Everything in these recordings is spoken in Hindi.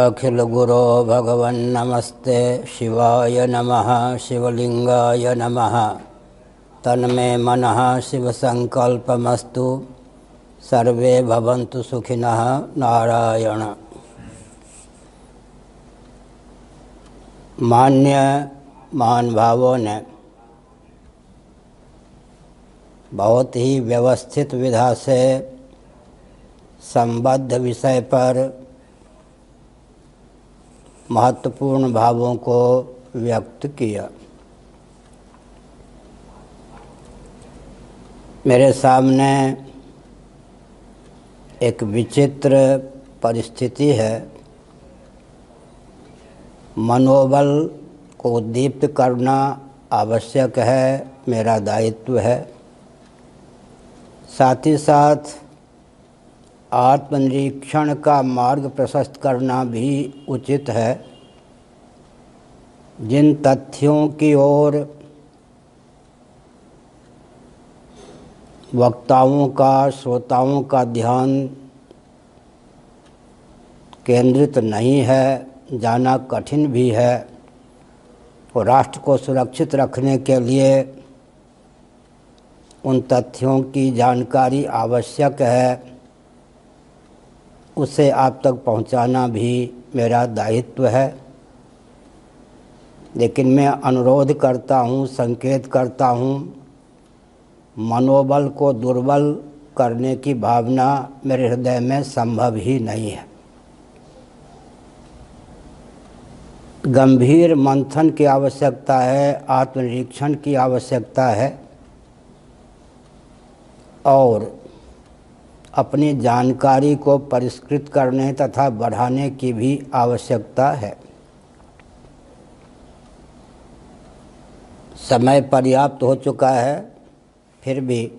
अखिलगुरो भगवन्नमस्ते शिवाय नमः शिवलिंगाय नमः। तन्मे मनः शिवसंकल्पमस्तु। सर्वे भवन्तु सुखिनः। नारायण। मान्य महानुभावों ने बहुत ही व्यवस्थित विधा से संबद्ध विषय पर महत्वपूर्ण भावों को व्यक्त किया। मेरे सामने एक विचित्र परिस्थिति है। मनोबल को उद्दीप्त करना आवश्यक है, मेरा दायित्व है। साथ ही साथ आत्मनिरीक्षण का मार्ग प्रशस्त करना भी उचित है। जिन तथ्यों की ओर वक्ताओं का, श्रोताओं का ध्यान केंद्रित नहीं है, जाना कठिन भी है, और राष्ट्र को सुरक्षित रखने के लिए उन तथ्यों की जानकारी आवश्यक है, उसे आप तक पहुंचाना भी मेरा दायित्व है। लेकिन मैं अनुरोध करता हूं, संकेत करता हूं, मनोबल को दुर्बल करने की भावना मेरे हृदय में संभव ही नहीं है। गंभीर मंथन की आवश्यकता है, आत्मनिरीक्षण की आवश्यकता है, और अपनी जानकारी को परिष्कृत करने तथा बढ़ाने की भी आवश्यकता है। समय पर्याप्त हो चुका है, फिर भी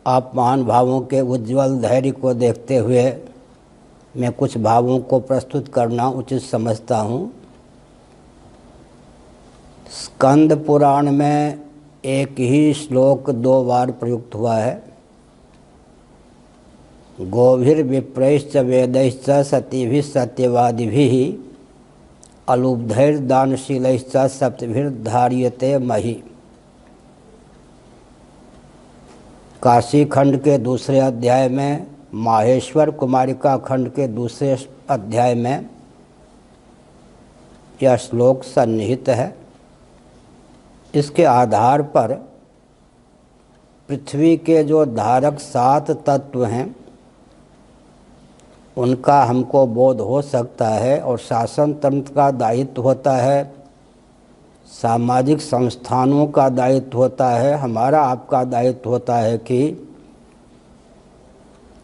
आप महान भावों के उज्ज्वल धैर्य को देखते हुए मैं कुछ भावों को प्रस्तुत करना उचित समझता हूँ। स्कंद पुराण में एक ही श्लोक 2 बार प्रयुक्त हुआ है। गोभिर्विप्रैश्च वेदैश्च सतीभिः सत्यवादिभिः अलुब्धैर्दानशीलैश्च सप्तभिर्धार्यते महि। काशी खंड के दूसरे अध्याय में, माहेश्वर कुमारिका खंड के दूसरे अध्याय में यह श्लोक सन्निहित है। इसके आधार पर पृथ्वी के जो धारक 7 तत्व हैं उनका हमको बोध हो सकता है, और शासन तंत्र का दायित्व होता है, सामाजिक संस्थानों का दायित्व होता है, हमारा आपका दायित्व होता है कि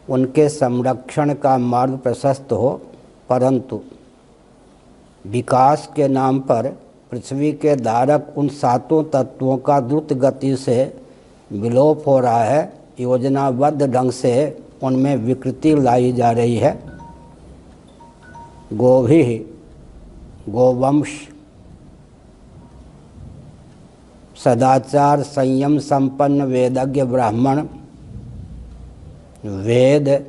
उनके संरक्षण का मार्ग प्रशस्त हो। परंतु विकास के नाम पर पृथ्वी के धारक उन 7 तत्वों का द्रुत गति से विलोप हो रहा है। योजनाबद्ध ढंग से उनमें विकृति लाई जा रही है। गोभिः गोवंश, सदाचार संयम संपन्न वेदज्ञ ब्राह्मण, वेद,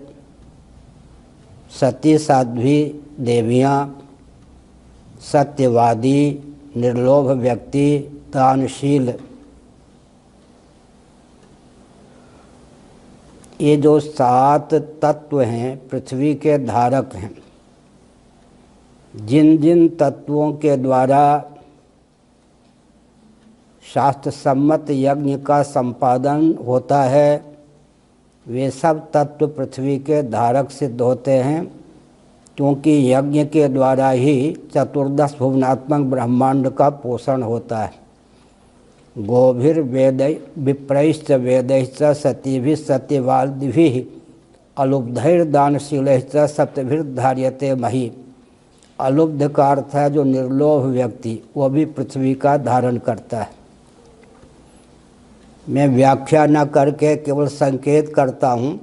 सती साध्वी देवियाँ, सत्यवादी निर्लोभ व्यक्ति, दानशील, ये जो 7 तत्व हैं पृथ्वी के धारक हैं। जिन जिन तत्वों के द्वारा शास्त्र सम्मत यज्ञ का संपादन होता है, वे सब तत्व पृथ्वी के धारक सिद्ध होते हैं, क्योंकि यज्ञ के द्वारा ही चतुर्दश भुवनात्मक ब्रह्मांड का पोषण होता है। गोभिर्विप्रैश्च वेदैश्च सतीभिः सत्यवादिभिः अलुब्धैर्दानशीलैश्च सप्तभिर्धार्यते महि। अलुब्ध का अर्थ है जो निर्लोभ व्यक्ति, वो भी पृथ्वी का धारण करता है। मैं व्याख्या न करके केवल संकेत करता हूँ।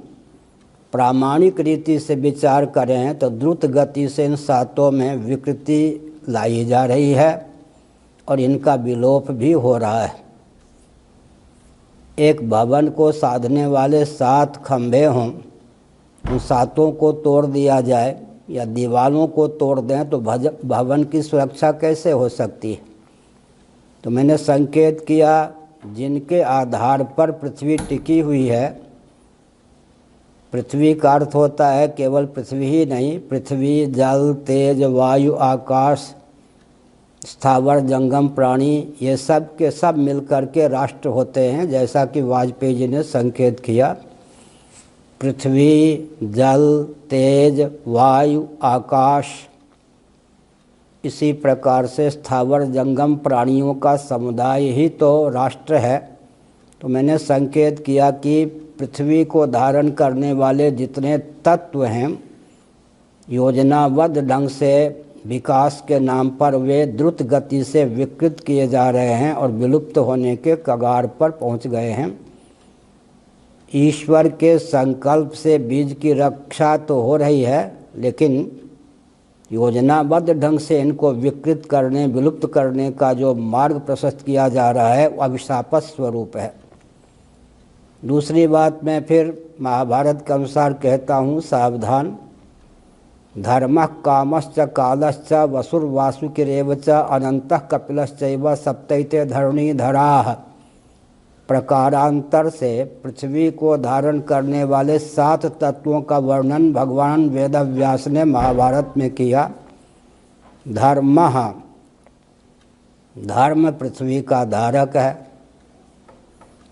प्रामाणिक रीति से विचार करें तो द्रुत गति से इन 7 में विकृति लाई जा रही है और इनका विलोप भी हो रहा है। एक भवन को साधने वाले 7 खंभे हों, उन 7 को तोड़ दिया जाए या दीवारों को तोड़ दें तो भवन की सुरक्षा कैसे हो सकती है। तो मैंने संकेत किया जिनके आधार पर पृथ्वी टिकी हुई है। पृथ्वी का अर्थ होता है केवल पृथ्वी ही नहीं, पृथ्वी, जल, तेज, वायु, आकाश, स्थावर जंगम प्राणी, ये सब के सब मिलकर के राष्ट्र होते हैं। जैसा कि वाजपेयी जी ने संकेत किया, पृथ्वी, जल, तेज, वायु, आकाश, इसी प्रकार से स्थावर जंगम प्राणियों का समुदाय ही तो राष्ट्र है। तो मैंने संकेत किया कि पृथ्वी को धारण करने वाले जितने तत्व हैं, योजनाबद्ध ढंग से विकास के नाम पर वे द्रुत गति से विकृत किए जा रहे हैं और विलुप्त होने के कगार पर पहुंच गए हैं। ईश्वर के संकल्प से बीज की रक्षा तो हो रही है, लेकिन योजनाबद्ध ढंग से इनको विकृत करने, विलुप्त करने का जो मार्ग प्रशस्त किया जा रहा है वो अभिशाप स्वरूप है। दूसरी बात मैं फिर महाभारत के अनुसार कहता हूँ, सावधान। धर्मः कामश्च कालश्च वसुर्वासुकिरेव च अनंतः कपिलश्चैव सप्तैते धरणीधराः। प्रकारांतर से पृथ्वी को धारण करने वाले 7 तत्वों का वर्णन भगवान वेदव्यास ने महाभारत में किया। धर्म पृथ्वी का धारक है।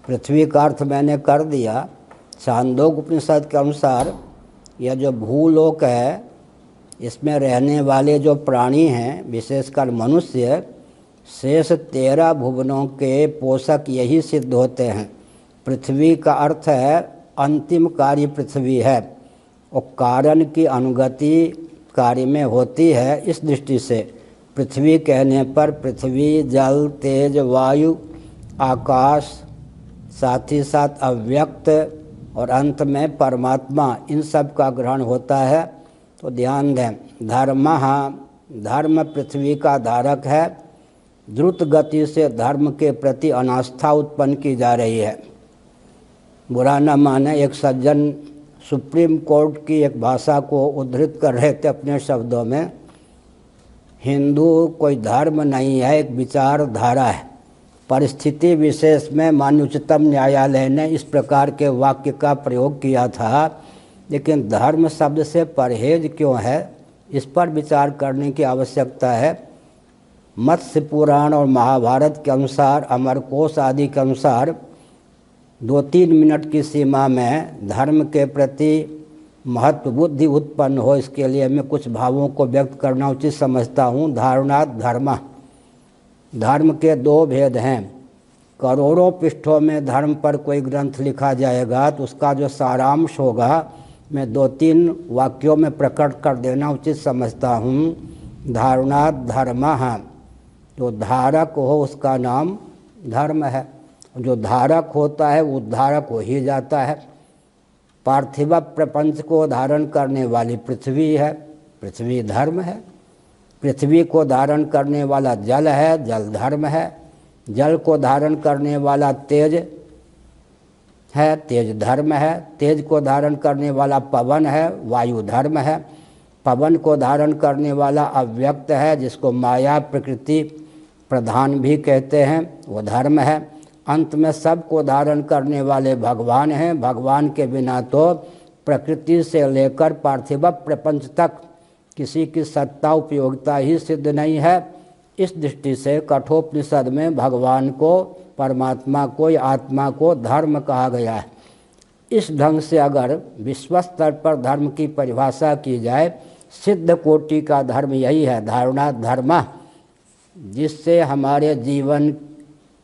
पृथ्वी का अर्थ मैंने कर दिया। छांदोग्य उपनिषद के अनुसार यह जो भूलोक है, इसमें रहने वाले जो प्राणी हैं, विशेषकर मनुष्य, शेष 13 भुवनों के पोषक यही सिद्ध होते हैं। पृथ्वी का अर्थ है अंतिम कार्य पृथ्वी है और कारण की अनुगति कार्य में होती है। इस दृष्टि से पृथ्वी कहने पर पृथ्वी, जल, तेज, वायु, आकाश, साथ ही साथ अव्यक्त और अंत में परमात्मा, इन सब का ग्रहण होता है। तो ध्यान दें, धर्म पृथ्वी का धारक है। द्रुत गति से धर्म के प्रति अनास्था उत्पन्न की जा रही है। बुरा न माने, एक सज्जन सुप्रीम कोर्ट की एक भाषा को उद्धृत कर रहे थे अपने शब्दों में, हिंदू कोई धर्म नहीं है, एक विचारधारा है। परिस्थिति विशेष में माननीय उच्चतम न्यायालय ने इस प्रकार के वाक्य का प्रयोग किया था, लेकिन धर्म शब्द से परहेज क्यों है, इस पर विचार करने की आवश्यकता है। मत्स्य पुराण और महाभारत के अनुसार, अमरकोश आदि के अनुसार 2-3 मिनट की सीमा में धर्म के प्रति महत्व बुद्धि उत्पन्न हो, इसके लिए मैं कुछ भावों को व्यक्त करना उचित समझता हूँ। धारणात् धर्म, धर्म के 2 भेद हैं। करोड़ों पृष्ठों में धर्म पर कोई ग्रंथ लिखा जाएगा तो उसका जो सारांश होगा मैं 2-3 वाक्यों में प्रकट कर देना उचित समझता हूँ। धारणात् धर्मः, जो धारक हो उसका नाम धर्म है। जो धारक होता है वो उद्धारक हो ही जाता है। पार्थिव प्रपंच को धारण करने वाली पृथ्वी है, पृथ्वी धर्म है। पृथ्वी को धारण करने वाला जल है, जल धर्म है। जल को धारण करने वाला तेज है, तेज धर्म है। तेज को धारण करने वाला पवन है, वायु धर्म है। पवन को धारण करने वाला अव्यक्त है, जिसको माया प्रकृति प्रधान भी कहते हैं, वो धर्म है। अंत में सब को धारण करने वाले भगवान हैं। भगवान के बिना तो प्रकृति से लेकर पार्थिव प्रपंच तक किसी की सत्ता उपयोगिता ही सिद्ध नहीं है। इस दृष्टि से कठोपनिषद में भगवान को, परमात्मा को या आत्मा को धर्म कहा गया है। इस ढंग से अगर विश्व स्तर पर धर्म की परिभाषा की जाए, सिद्ध कोटि का धर्म यही है, धारणा धर्म, जिससे हमारे जीवन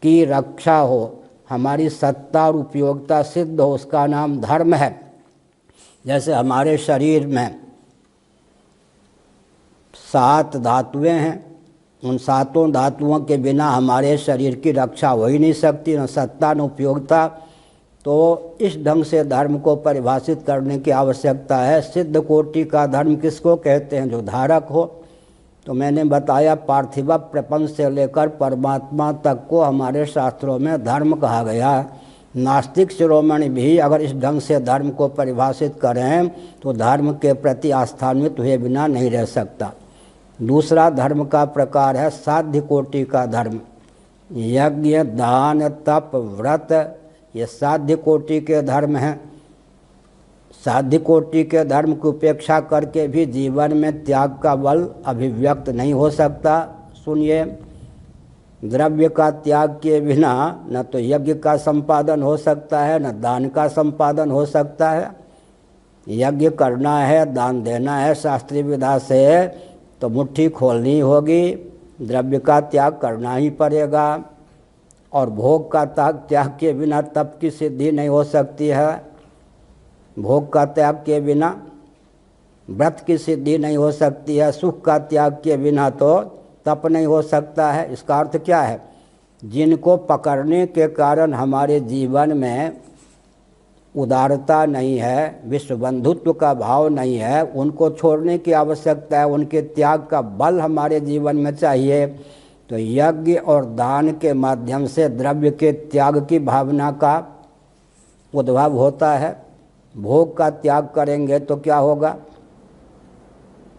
की रक्षा हो, हमारी सत्ता और उपयोगिता सिद्ध हो, उसका नाम धर्म है। जैसे हमारे शरीर में 7 धातुएं हैं, उन 7 धातुओं के बिना हमारे शरीर की रक्षा हो ही नहीं सकती, न सत्ता न उपयोगिता। तो इस ढंग से धर्म को परिभाषित करने की आवश्यकता है। सिद्ध कोटि का धर्म किसको कहते हैं? जो धारक हो। तो मैंने बताया पार्थिव प्रपंच से लेकर परमात्मा तक को हमारे शास्त्रों में धर्म कहा गया। नास्तिक शिरोमणि भी अगर इस ढंग से धर्म को परिभाषित करें तो धर्म के प्रति आस्थान्वित हुए बिना नहीं रह सकता। दूसरा धर्म का प्रकार है साध्य कोटि का धर्म। यज्ञ, दान, तप, व्रत ये साध्य कोटि के धर्म हैं। साध्य कोटि के धर्म की उपेक्षा करके भी जीवन में त्याग का बल अभिव्यक्त नहीं हो सकता। सुनिए, द्रव्य का त्याग किए बिना न तो यज्ञ का संपादन हो सकता है, न दान का संपादन हो सकता है। यज्ञ करना है, दान देना है शास्त्रीय विधा से, तो मुट्ठी खोलनी होगी, द्रव्य का त्याग करना ही पड़ेगा। और भोग का त्याग किए बिना तप की सिद्धि नहीं हो सकती है। भोग का त्याग किए बिना व्रत की सिद्धि नहीं हो सकती है। सुख का त्याग किए बिना तो तप नहीं हो सकता है। इसका अर्थ क्या है? जिनको पकड़ने के कारण हमारे जीवन में उदारता नहीं है, विश्व बंधुत्व का भाव नहीं है, उनको छोड़ने की आवश्यकता है, उनके त्याग का बल हमारे जीवन में चाहिए। तो यज्ञ और दान के माध्यम से द्रव्य के त्याग की भावना का उद्भव होता है। भोग का त्याग करेंगे तो क्या होगा?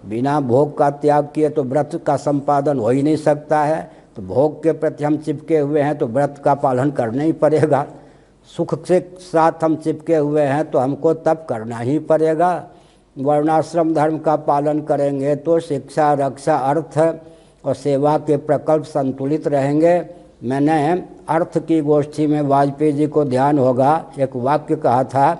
बिना भोग का त्याग किए तो व्रत का संपादन हो ही नहीं सकता है। तो भोग के प्रति हम चिपके हुए हैं तो व्रत का पालन करना ही पड़ेगा। सुख के साथ हम चिपके हुए हैं तो हमको तप करना ही पड़ेगा। वर्णाश्रम धर्म का पालन करेंगे तो शिक्षा, रक्षा, अर्थ और सेवा के प्रकल्प संतुलित रहेंगे। मैंने अर्थ की गोष्ठी में वाजपेयी जी को ध्यान होगा, एक वाक्य कहा था,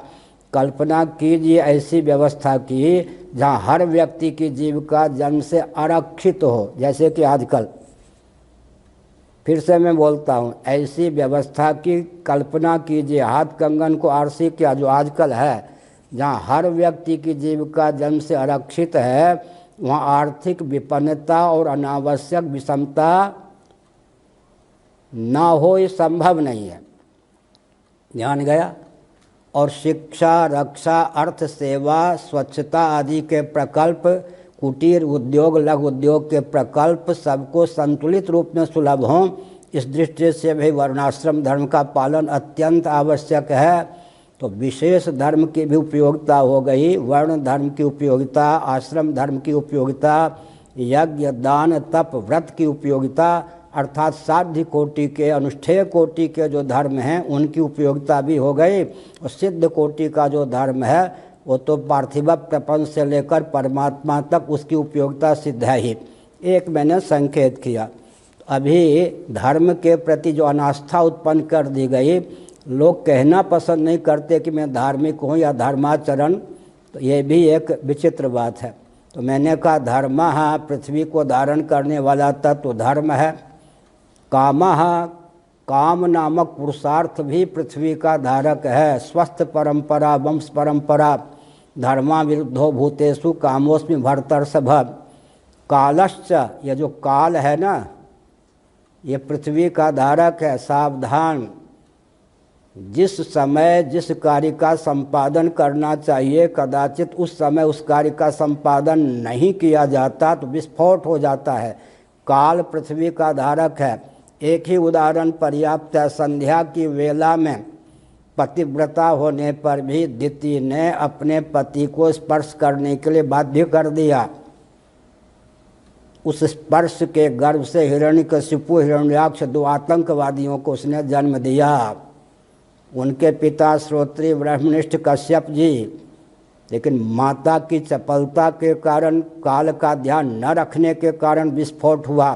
कल्पना कीजिए ऐसी व्यवस्था की जहाँ हर व्यक्ति की जीविका जन्म से आरक्षित हो, जैसे कि आजकल। फिर से मैं बोलता हूँ, ऐसी व्यवस्था की कल्पना कीजिए, हाथ कंगन को आरसी क्या जो आजकल है, जहाँ हर व्यक्ति की जीविका जन्म से आरक्षित है, वहाँ आर्थिक विपन्नता और अनावश्यक विषमता ना हो ये संभव नहीं है। ध्यान गया? और शिक्षा, रक्षा, अर्थ, सेवा, स्वच्छता आदि के प्रकल्प, कुटीर उद्योग, लघु उद्योग के प्रकल्प सबको संतुलित रूप में सुलभ हों, इस दृष्टि से भी वर्णाश्रम धर्म का पालन अत्यंत आवश्यक है। तो विशेष धर्म की भी उपयोगिता हो गई, वर्ण धर्म की उपयोगिता, आश्रम धर्म की उपयोगिता, यज्ञ, दान, तप, व्रत की उपयोगिता, अर्थात साध्य कोटि के, अनुष्ठेय कोटि के जो धर्म हैं उनकी उपयोगिता भी हो गई। और सिद्ध कोटि का जो धर्म है वो तो पार्थिव प्रपंच से लेकर परमात्मा तक उसकी उपयोगिता सिद्ध है ही। एक मैंने संकेत किया, अभी धर्म के प्रति जो अनास्था उत्पन्न कर दी गई, लोग कहना पसंद नहीं करते कि मैं धार्मिक हूँ या धर्माचरण, तो ये भी एक विचित्र बात है। तो मैंने कहा धर्म पृथ्वी को धारण करने वाला तत्व धर्म है। काम नामक पुरुषार्थ भी पृथ्वी का धारक है। स्वस्थ परंपरा, वंश परंपरा, धर्मा विरुद्धो भूतेषु कामोस्मि भर्तर्षभ। कालश्च, ये जो काल है ना, ये पृथ्वी का धारक है। सावधान, जिस समय जिस कार्य का संपादन करना चाहिए कदाचित उस समय उस कार्य का संपादन नहीं किया जाता तो विस्फोट हो जाता है। काल पृथ्वी का धारक है। एक ही उदाहरण पर्याप्त है। संध्या की वेला में पतिव्रता होने पर भी दिति ने अपने पति को स्पर्श करने के लिए बाध्य कर दिया। उस स्पर्श के गर्भ से हिरण्यकशिपु, हिरण्याक्ष, दो आतंकवादियों को उसने जन्म दिया। उनके पिता श्रोत्री ब्रह्मनिष्ठ कश्यप जी, लेकिन माता की चपलता के कारण, काल का ध्यान न रखने के कारण विस्फोट हुआ।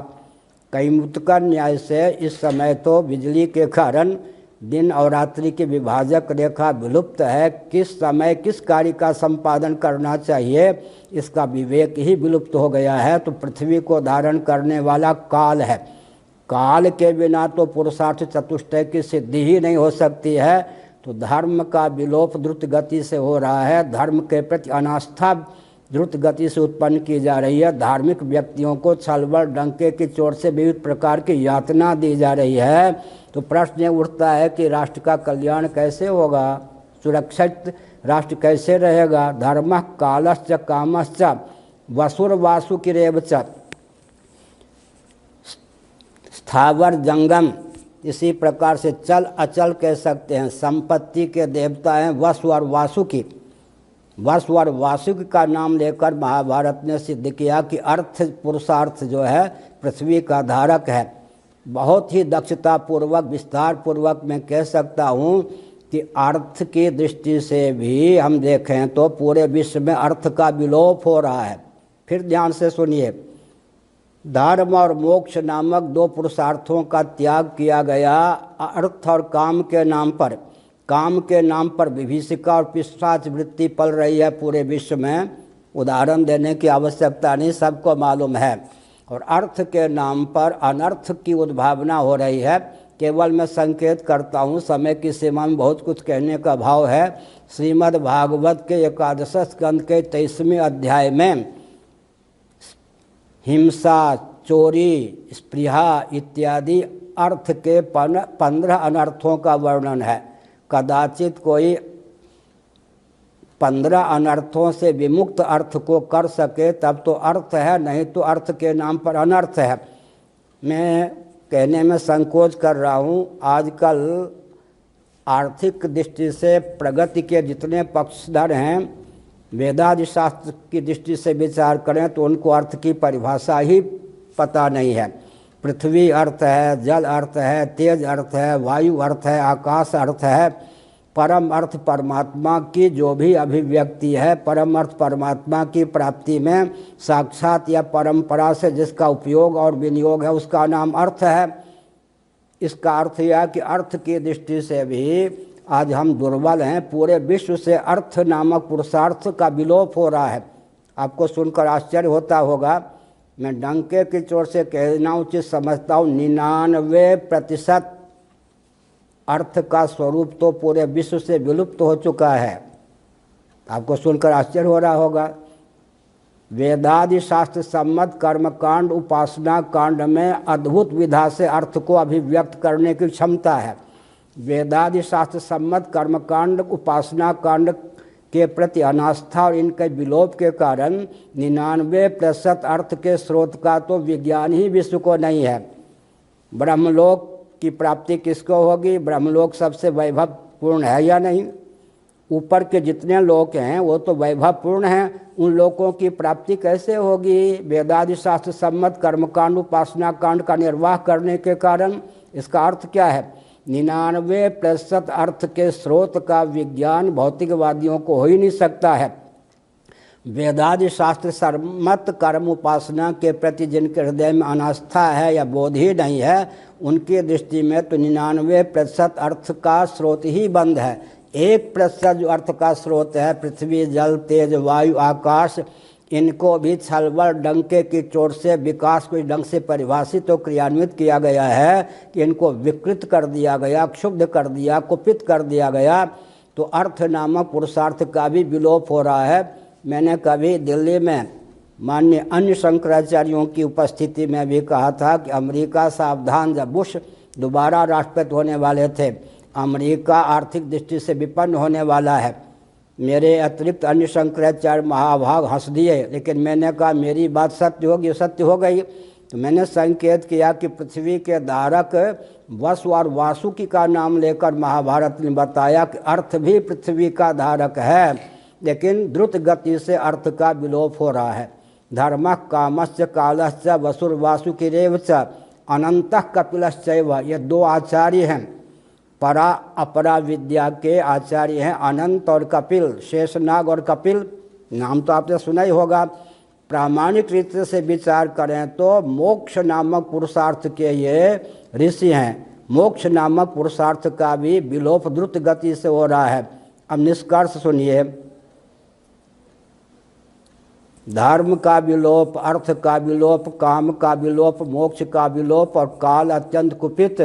कैमुतिका न्याय से इस समय तो बिजली के कारण दिन और रात्रि की विभाजक रेखा विलुप्त है। किस समय किस कार्य का संपादन करना चाहिए इसका विवेक ही विलुप्त हो गया है। तो पृथ्वी को धारण करने वाला काल है। काल के बिना तो पुरुषार्थ चतुष्टय की सिद्धि ही नहीं हो सकती है। तो धर्म का विलोप द्रुत गति से हो रहा है। धर्म के प्रति अनास्था द्रुत गति से उत्पन्न की जा रही है। धार्मिक व्यक्तियों को छलबल डंके की चोट से विविध प्रकार की यातना दी जा रही है। तो प्रश्न उठता है कि राष्ट्र का कल्याण कैसे होगा, सुरक्षित राष्ट्र कैसे रहेगा। धर्म कालश्च कामश्च वसुर वासुकिरेव च स्थावर जंगम इसी प्रकार से चल अचल कह सकते हैं। संपत्ति के देवता हैं वसु और वासुकी। वसु और वासुकी का नाम लेकर महाभारत ने सिद्ध किया कि अर्थ पुरुषार्थ जो है पृथ्वी का धारक है। बहुत ही दक्षता पूर्वक विस्तार पूर्वक मैं कह सकता हूँ कि अर्थ की दृष्टि से भी हम देखें तो पूरे विश्व में अर्थ का विलोप हो रहा है। फिर ध्यान से सुनिए, धर्म और मोक्ष नामक दो पुरुषार्थों का त्याग किया गया अर्थ और काम के नाम पर। काम के नाम पर विभीषिका और पिशाच वृत्ति पल रही है पूरे विश्व में। उदाहरण देने की आवश्यकता नहीं, सबको मालूम है। और अर्थ के नाम पर अनर्थ की उद्भावना हो रही है। केवल मैं संकेत करता हूँ, समय की सीमा में बहुत कुछ कहने का भाव है। श्रीमद् भागवत के 11 स्कंद के 23वें अध्याय में हिंसा, चोरी, स्पृहा इत्यादि अर्थ के 15 अनर्थों का वर्णन है। कदाचित कोई 15 अनर्थों से विमुक्त अर्थ को कर सके तब तो अर्थ है, नहीं तो अर्थ के नाम पर अनर्थ है। मैं कहने में संकोच कर रहा हूँ। आजकल आर्थिक दृष्टि से प्रगति के जितने पक्षधर हैं, वेदादि शास्त्र की दृष्टि से विचार करें तो उनको अर्थ की परिभाषा ही पता नहीं है। पृथ्वी अर्थ है, जल अर्थ है, तेज अर्थ है, वायु अर्थ है, आकाश अर्थ है। परम अर्थ परमात्मा की जो भी अभिव्यक्ति है, परम अर्थ परमात्मा की प्राप्ति में साक्षात या परंपरा से जिसका उपयोग और विनियोग है उसका नाम अर्थ है। इसका अर्थ यह कि अर्थ की दृष्टि से भी आज हम दुर्बल हैं। पूरे विश्व से अर्थ नामक पुरुषार्थ का विलोप हो रहा है। आपको सुनकर आश्चर्य होता होगा। मैं डंके की चोट से कहना उचित समझता हूँ, 99% अर्थ का स्वरूप तो पूरे विश्व से विलुप्त हो चुका है। आपको सुनकर आश्चर्य हो रहा होगा। वेदादि शास्त्र सम्मत कर्मकांड उपासना कांड में अद्भुत विधा से अर्थ को अभिव्यक्त करने की क्षमता है। वेदादि शास्त्र सम्मत कर्मकांड उपासना कांड के प्रति अनास्था और इनके विलोप के कारण 99% अर्थ के स्रोत का तो विज्ञान ही विश्व को नहीं है। ब्रह्मलोक की प्राप्ति किसको होगी? ब्रह्मलोक सबसे वैभवपूर्ण है या नहीं? ऊपर के जितने लोक हैं वो तो वैभवपूर्ण हैं, उन लोकों की प्राप्ति कैसे होगी? वेदादि शास्त्र सम्मत कर्मकांड उपासना कांड का निर्वाह करने के कारण। इसका अर्थ क्या है? 99% अर्थ के स्रोत का विज्ञान भौतिकवादियों को हो ही नहीं सकता है। वेदादि शास्त्र सम्मत कर्म उपासना के प्रति जिनके हृदय में अनास्था है या बोध ही नहीं है, उनकी दृष्टि में तो 99% अर्थ का स्रोत ही बंद है। 1% जो अर्थ का स्रोत है, पृथ्वी, जल, तेज, वायु, आकाश, इनको भी छलबल डंके की चोट से विकास को ढंग से परिभाषित और क्रियान्वित किया गया है कि इनको विकृत कर दिया गया, क्षुब्ध कर दिया, कुपित कर दिया गया। तो अर्थ नामक पुरुषार्थ का भी विलोप हो रहा है। मैंने कभी दिल्ली में माननीय अन्य शंकराचार्यों की उपस्थिति में भी कहा था कि अमेरिका सावधान, जब बुश दोबारा राष्ट्रपति होने वाले थे, अमेरिका आर्थिक दृष्टि से विपन्न होने वाला है। मेरे अतिरिक्त अन्य शंकराचार्य महाभाग हंस दिए, लेकिन मैंने कहा मेरी बात सत्य होगी, सत्य हो गई। तो मैंने संकेत किया कि पृथ्वी के धारक वसु और वासुकी का नाम लेकर महाभारत ने बताया कि अर्थ भी पृथ्वी का धारक है, लेकिन द्रुत गति से अर्थ का विलोप हो रहा है। धर्म कामश्च कालश्च वसुर्वासुकिरेव च अनंतः कपिलश्चैव, ये दो आचार्य हैं, परा अपरा विद्या के आचार्य हैं अनंत और कपिल। शेषनाग और कपिल नाम तो आपने सुना ही होगा। प्रामाणिक रीति से विचार करें तो मोक्ष नामक पुरुषार्थ के ये ऋषि हैं। मोक्ष नामक पुरुषार्थ का भी विलोप द्रुत गति से हो रहा है। अब निष्कर्ष सुनिए, धर्म का विलोप, अर्थ का विलोप, काम का विलोप, मोक्ष का विलोप और काल अत्यंत कुपित,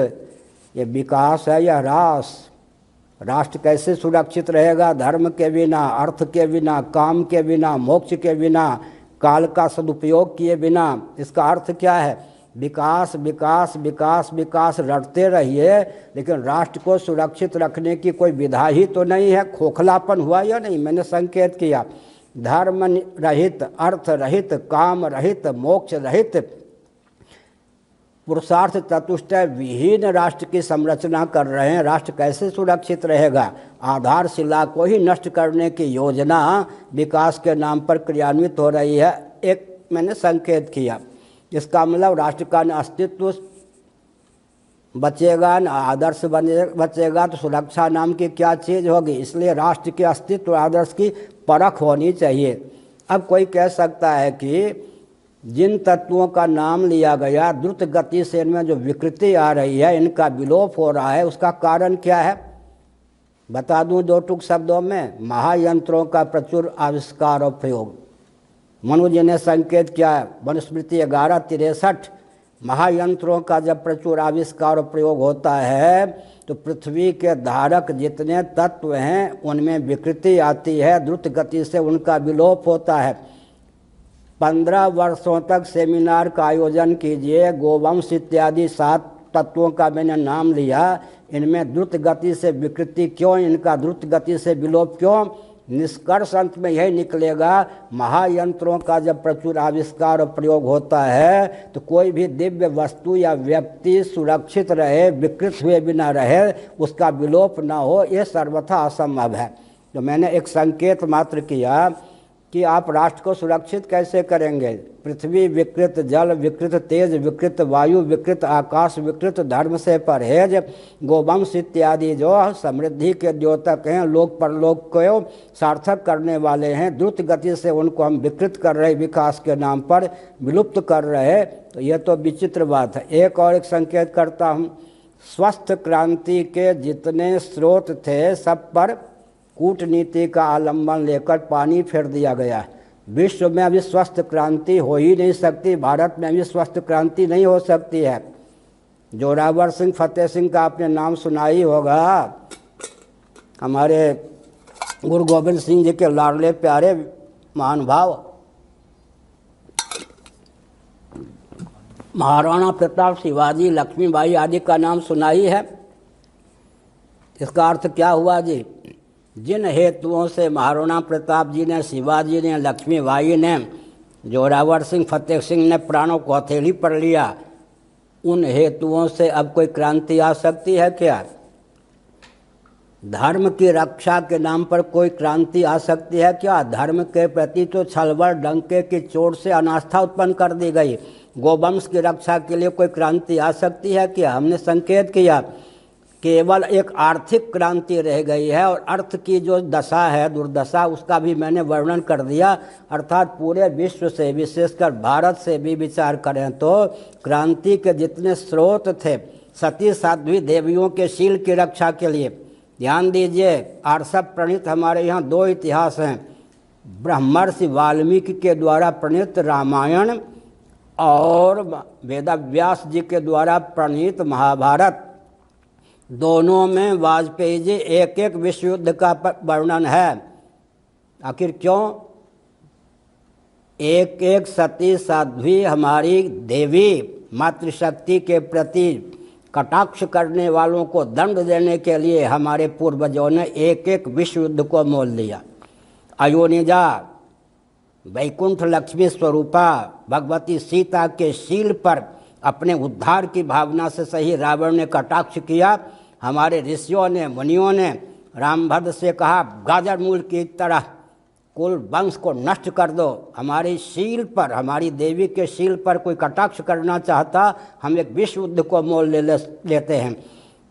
ये विकास है या ह्रास? राष्ट्र कैसे सुरक्षित रहेगा धर्म के बिना, अर्थ के बिना, काम के बिना, मोक्ष के बिना, काल का सदुपयोग किए बिना? इसका अर्थ क्या है? विकास विकास विकास विकास रटते रहिए, लेकिन राष्ट्र को सुरक्षित रखने की कोई विधा ही तो नहीं है। खोखलापन हुआ या नहीं? मैंने संकेत किया, धर्म रहित, अर्थ रहित, काम रहित, मोक्ष रहित पुरुषार्थ चतुष्टय विहीन राष्ट्र की संरचना कर रहे हैं। राष्ट्र कैसे सुरक्षित रहेगा? आधारशिला को ही नष्ट करने की योजना विकास के नाम पर क्रियान्वित हो रही है। एक मैंने संकेत किया, इसका मतलब राष्ट्र का न अस्तित्व बचेगा न आदर्श बचेगा तो सुरक्षा नाम की क्या चीज़ होगी। इसलिए राष्ट्र के अस्तित्व आदर्श की परख होनी चाहिए। अब कोई कह सकता है कि जिन तत्वों का नाम लिया गया द्रुत गति से इनमें जो विकृति आ रही है, इनका विलोप हो रहा है, उसका कारण क्या है? बता दूं दो टूक शब्दों में, महायंत्रों का प्रचुर आविष्कार और प्रयोग। मनु जी ने संकेत किया है, मनुस्मृति 1163, महायंत्रों का जब प्रचुर आविष्कार और प्रयोग होता है तो पृथ्वी के धारक जितने तत्व हैं उनमें विकृति आती है, द्रुत गति से उनका विलोप होता है। 15 वर्षों तक सेमिनार का आयोजन कीजिए, गोवंश इत्यादि 7 तत्वों का मैंने नाम लिया, इनमें द्रुत गति से विकृति क्यों, इनका द्रुत गति से विलोप क्यों? निष्कर्ष अंत में यही निकलेगा, महायंत्रों का जब प्रचुर आविष्कार और प्रयोग होता है तो कोई भी दिव्य वस्तु या व्यक्ति सुरक्षित रहे, विकृत हुए बिना रहे, उसका विलोप न हो, ये सर्वथा असंभव है। तो मैंने एक संकेत मात्र किया कि आप राष्ट्र को सुरक्षित कैसे करेंगे। पृथ्वी विकृत, जल विकृत, तेज विकृत, वायु विकृत, आकाश विकृत, धर्म से परहेज, गोवंश इत्यादि जो समृद्धि के द्योतक हैं, लोक परलोक को सार्थक करने वाले हैं, द्रुत गति से उनको हम विकृत कर रहे, विकास के नाम पर विलुप्त कर रहे, तो यह तो विचित्र बात है। एक और एक संकेत करता हूँ, स्वस्थ क्रांति के जितने स्रोत थे सब पर कूटनीति का आलम्बन लेकर पानी फेर दिया गया है। विश्व में अभी स्वस्थ क्रांति हो ही नहीं सकती, भारत में अभी स्वस्थ क्रांति नहीं हो सकती है। जोरावर सिंह फतेह सिंह का आपने नाम सुना ही होगा, हमारे गुरु गोविंद सिंह जी के लाडले प्यारे महानुभाव। महाराणा प्रताप, शिवाजी, लक्ष्मीबाई आदि का नाम सुना ही है। इसका अर्थ क्या हुआ जी? जिन हेतुओं से महाराणा प्रताप जी ने, शिवाजी ने, लक्ष्मीबाई ने, जोरावर सिंह फतेह सिंह ने प्राणों को हथेली पर लिया, उन हेतुओं से अब कोई क्रांति आ सकती है क्या? धर्म की रक्षा के नाम पर कोई क्रांति आ सकती है क्या? धर्म के प्रति तो छलबड़ डंके की चोट से अनास्था उत्पन्न कर दी गई। गोवंश की रक्षा के लिए कोई क्रांति आ सकती है क्या? हमने संकेत किया केवल एक आर्थिक क्रांति रह गई है, और अर्थ की जो दशा है, दुर्दशा, उसका भी मैंने वर्णन कर दिया। अर्थात पूरे विश्व से, विशेषकर भारत से भी विचार करें तो क्रांति के जितने स्रोत थे, सती साध्वी देवियों के शील की रक्षा के लिए, ध्यान दीजिए, आर्षव प्रणीत हमारे यहाँ 2 इतिहास हैं, ब्रह्मर्षि वाल्मीकि के द्वारा प्रणीत रामायण और वेदव्यास जी के द्वारा प्रणीत महाभारत। दोनों में वाजपेयी जी एक एक विश्व युद्ध का वर्णन है। आखिर क्यों? एक एक सती साध्वी हमारी देवी मातृशक्ति के प्रति कटाक्ष करने वालों को दंड देने के लिए हमारे पूर्वजों ने एक एक विश्व युद्ध को मोल लिया। अयोनिजा, वैकुंठ लक्ष्मी स्वरूपा भगवती सीता के शील पर अपने उद्धार की भावना से सही रावण ने कटाक्ष किया। हमारे ऋषियों ने, मुनियों ने रामभद्र से कहा, गाजर मूल की तरह कुल वंश को नष्ट कर दो। हमारी शील पर, हमारी देवी के शील पर कोई कटाक्ष करना चाहता, हम एक विश्व युद्ध को मोल लेते हैं।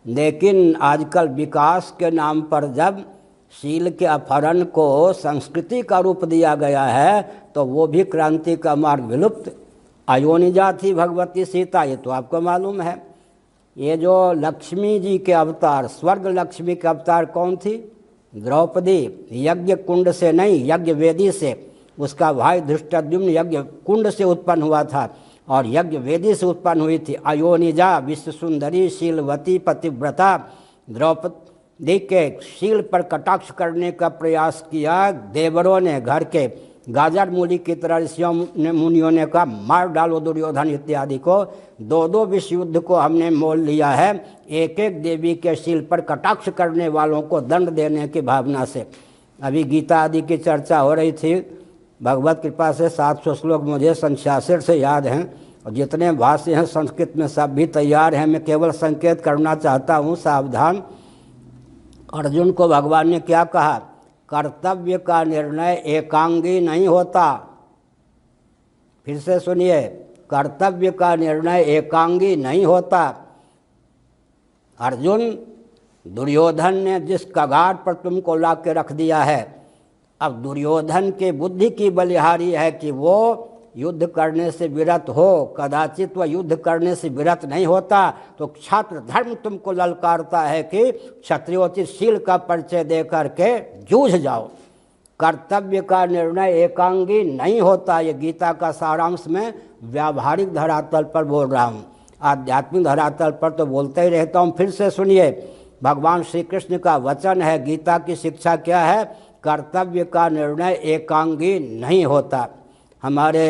लेकिन आजकल विकास के नाम पर जब शील के अपहरण को संस्कृति का रूप दिया गया है तो वो भी क्रांति का मार्ग विलुप्त। अयोनिजा थी भगवती सीता, ये तो आपको मालूम है। ये जो लक्ष्मी जी के अवतार, स्वर्ग लक्ष्मी के अवतार कौन थी? द्रौपदी। यज्ञ कुंड से नहीं, यज्ञ वेदी से। उसका भाई धृष्टद्युम्न यज्ञ कुंड से उत्पन्न हुआ था और यज्ञ वेदी से उत्पन्न हुई थी। अयोनिजा विश्व सुंदरी, शीलवती, पतिव्रता द्रौपदी के शील पर कटाक्ष करने का प्रयास किया। देवरों ने, घर के गाजर मूली की तरह ऋषियों ने, मुनियों ने कहा, मार डालो दुर्योधन इत्यादि को। 2 विश्व युद्ध को हमने मोल लिया है एक एक देवी के शील पर कटाक्ष करने वालों को दंड देने की भावना से। अभी गीता आदि की चर्चा हो रही थी, भगवत कृपा से 700 श्लोक मुझे 66 से याद हैं, और जितने भाष्य हैं संस्कृत में सब भी तैयार हैं। मैं केवल संकेत करना चाहता हूँ, सावधान। अर्जुन को भगवान ने क्या कहा? कर्तव्य का निर्णय एकांगी नहीं होता। फिर से सुनिए, कर्तव्य का निर्णय एकांगी नहीं होता। अर्जुन, दुर्योधन ने जिस कगार पर तुमको ला के रख दिया है, अब दुर्योधन के बुद्धि की बलिहारी है कि वो युद्ध करने से विरत हो, कदाचित वह युद्ध करने से विरत नहीं होता। तो छात्र धर्म तुमको ललकारता है कि क्षत्रियोचित शील का परिचय दे करके जूझ जाओ। कर्तव्य का निर्णय एकांगी नहीं होता। ये गीता का सारांश में व्यावहारिक धरातल पर बोल रहा हूँ, आध्यात्मिक धरातल पर तो बोलते ही रहता हूँ। फिर से सुनिए, भगवान श्री कृष्ण का वचन है, गीता की शिक्षा क्या है? कर्तव्य का निर्णय एकांगी नहीं होता। हमारे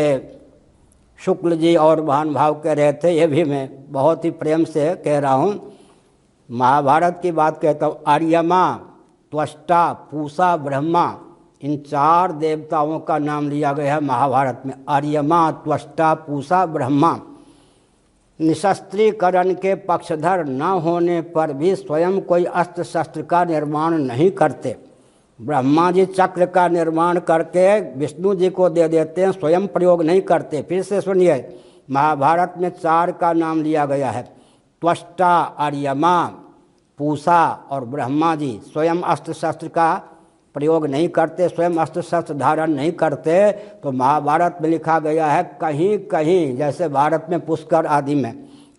शुक्ल जी और महानुभाव कह रहे थे, ये भी मैं बहुत ही प्रेम से कह रहा हूँ, महाभारत की बात कहता हूँ। आर्यमा, त्वष्टा, पूषा, ब्रह्मा, इन 4 देवताओं का नाम लिया गया है महाभारत में। आर्यमा, त्वष्टा, पूषा, ब्रह्मा। निशस्त्रीकरण के पक्षधर न होने पर भी स्वयं कोई अस्त्र शस्त्र का निर्माण नहीं करते। ब्रह्मा जी चक्र का निर्माण करके विष्णु जी को दे देते हैं, स्वयं प्रयोग नहीं करते। फिर से सुनिए, महाभारत में 4 का नाम लिया गया है। त्वष्टा, आर्यमा, पूषा और ब्रह्मा जी स्वयं अस्त्र शस्त्र का प्रयोग नहीं करते, स्वयं अस्त्र शस्त्र धारण नहीं करते। तो महाभारत में लिखा गया है, कहीं कहीं, जैसे भारत में पुष्कर आदि में,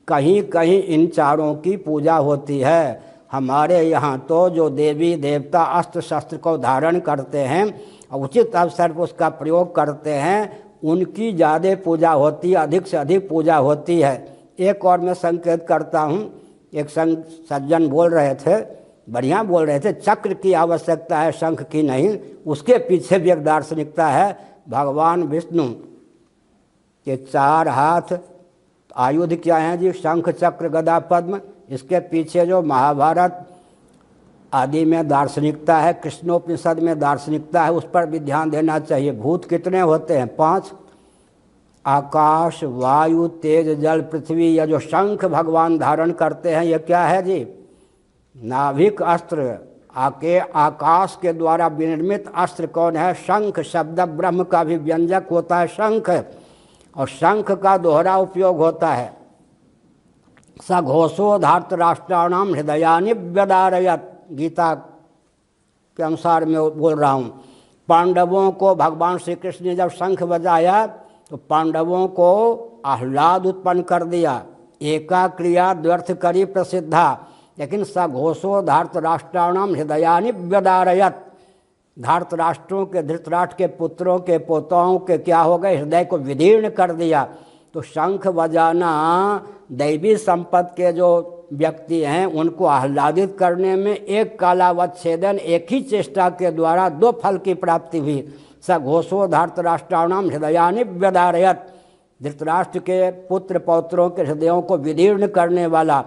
कहीं कहीं इन 4 की पूजा होती है। हमारे यहाँ तो जो देवी देवता अस्त्र शस्त्र को धारण करते हैं और उचित अवसर पर उसका प्रयोग करते हैं, उनकी ज़्यादा पूजा होती है, अधिक से अधिक पूजा होती है। एक और मैं संकेत करता हूँ, एक सज्जन बोल रहे थे, बढ़िया बोल रहे थे, चक्र की आवश्यकता है, शंख की नहीं। उसके पीछे भी एक दार्शनिकता है। भगवान विष्णु के 4 हाथ, आयुध क्या हैं जी? शंख, चक्र, गदा, पद्म। इसके पीछे जो महाभारत आदि में दार्शनिकता है, कृष्णोपनिषद में दार्शनिकता है, उस पर भी ध्यान देना चाहिए। भूत कितने होते हैं? 5। आकाश, वायु, तेज, जल, पृथ्वी। यह जो शंख भगवान धारण करते हैं, ये क्या है जी? नाभिक अस्त्र। आकाश के द्वारा विनिर्मित अस्त्र कौन है? शंख। शब्द ब्रह्म का भी व्यंजक होता है शंख, और शंख का दोहरा उपयोग होता है। सघोषो धार्तराष्ट्राणाम हृदयानि व्यदारयत, गीता के अनुसार मैं बोल रहा हूँ। पांडवों को भगवान श्री कृष्ण ने जब शंख बजाया तो पांडवों को आह्लाद उत्पन्न कर दिया। एका क्रिया द्व्यर्थ करी प्रसिद्धा, लेकिन सघोषो धार्तराष्ट्राणाम हृदयानि व्यदारयत। धार्तराष्ट्रों के, धृतराष्ट्र के पुत्रों के, पोतों के क्या हो गए? हृदय को विदीर्ण कर दिया। तो शंख बजाना दैवी संपत्ति के जो व्यक्ति हैं उनको आह्लादित करने में एक कालावच्छेदन, एक ही चेष्टा के द्वारा 2 फल की प्राप्ति हुई। सघोषो धार्तराष्ट्राणाम हृदयानि व्यदारयत, धृतराष्ट्र के पुत्र पौत्रों के हृदयों को विदीर्ण करने वाला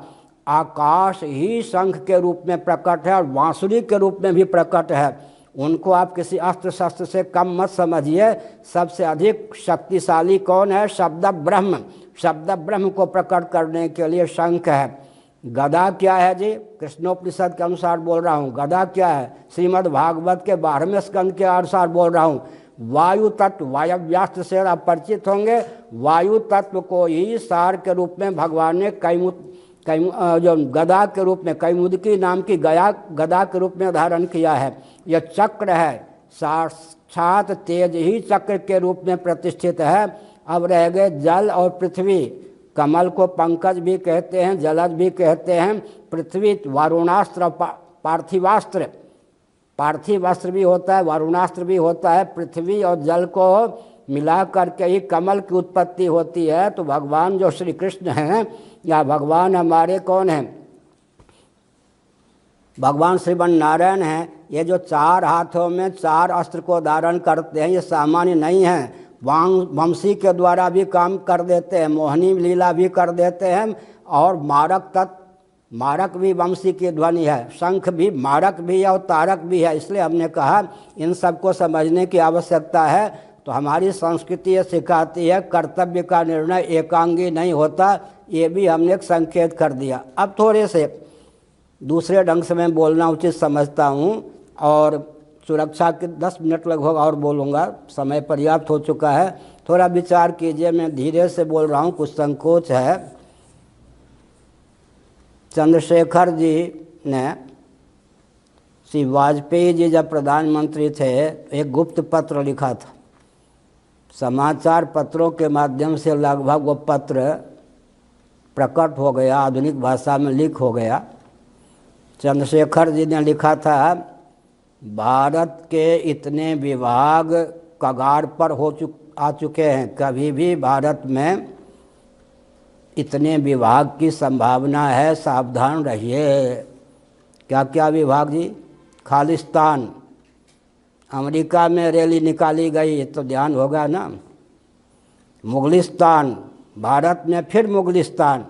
आकाश ही शंख के रूप में प्रकट है और बांसुरी के रूप में भी प्रकट है। उनको आप किसी अस्त्र शस्त्र से कम मत समझिए। सबसे अधिक शक्तिशाली कौन है? शब्द ब्रह्म। शब्द ब्रह्म को प्रकट करने के लिए शंख है। गदा क्या है जी? कृष्णोपनिषद के अनुसार बोल रहा हूँ। गदा क्या है? श्रीमद् भागवत के 12वें स्कंद के अनुसार बोल रहा हूँ। वायु तत्व, वायव्यास्त्र से आप परिचित होंगे। वायु तत्व को ही सार के रूप में भगवान ने जो गदा के रूप में, कैमुदकी नाम की गदा के रूप में धारण किया है। यह चक्र है, साक्षात तेज ही चक्र के रूप में प्रतिष्ठित है। अब रह गए जल और पृथ्वी। कमल को पंकज भी कहते हैं, जलज भी कहते हैं। पृथ्वी वारुणास्त्र, पार्थिवास्त्र, पार्थिव अस्त्र भी होता है, वारुणास्त्र भी होता है। पृथ्वी और जल को मिला करके ही कमल की उत्पत्ति होती है। तो भगवान जो श्री कृष्ण हैं, या भगवान हमारे कौन हैं? भगवान श्रीमन नारायण हैं। ये जो 4 हाथों में 4 अस्त्र को धारण करते हैं, ये सामान्य नहीं है। वंशी के द्वारा भी काम कर देते हैं, मोहिनी लीला भी कर देते हैं, और मारक भी वंशी की ध्वनि है। शंख भी मारक भी है और तारक भी है। इसलिए हमने कहा इन सबको समझने की आवश्यकता है। तो हमारी संस्कृति ये सिखाती है कर्तव्य का निर्णय एकांगी नहीं होता, ये भी हमने एक संकेत कर दिया। अब थोड़े से दूसरे ढंग से मैं बोलना उचित समझता हूँ और सुरक्षा के 10 मिनट लगभग और बोलूँगा, समय पर्याप्त हो चुका है। थोड़ा विचार कीजिए, मैं धीरे से बोल रहा हूँ, कुछ संकोच है। चंद्रशेखर जी ने, श्री वाजपेयी जी जब प्रधानमंत्री थे, एक गुप्त पत्र लिखा था। समाचार पत्रों के माध्यम से लगभग वो पत्र प्रकट हो गया, आधुनिक भाषा में लीक हो गया। चंद्रशेखर जी ने लिखा था, भारत के इतने विभाग कगार पर आ चुके हैं, कभी भी भारत में इतने विभाग की संभावना है, सावधान रहिए। क्या क्या विभाग जी? खालिस्तान, अमेरिका में रैली निकाली गई तो ध्यान होगा ना। मुगलिस्तान, भारत में फिर मुगलिस्तान,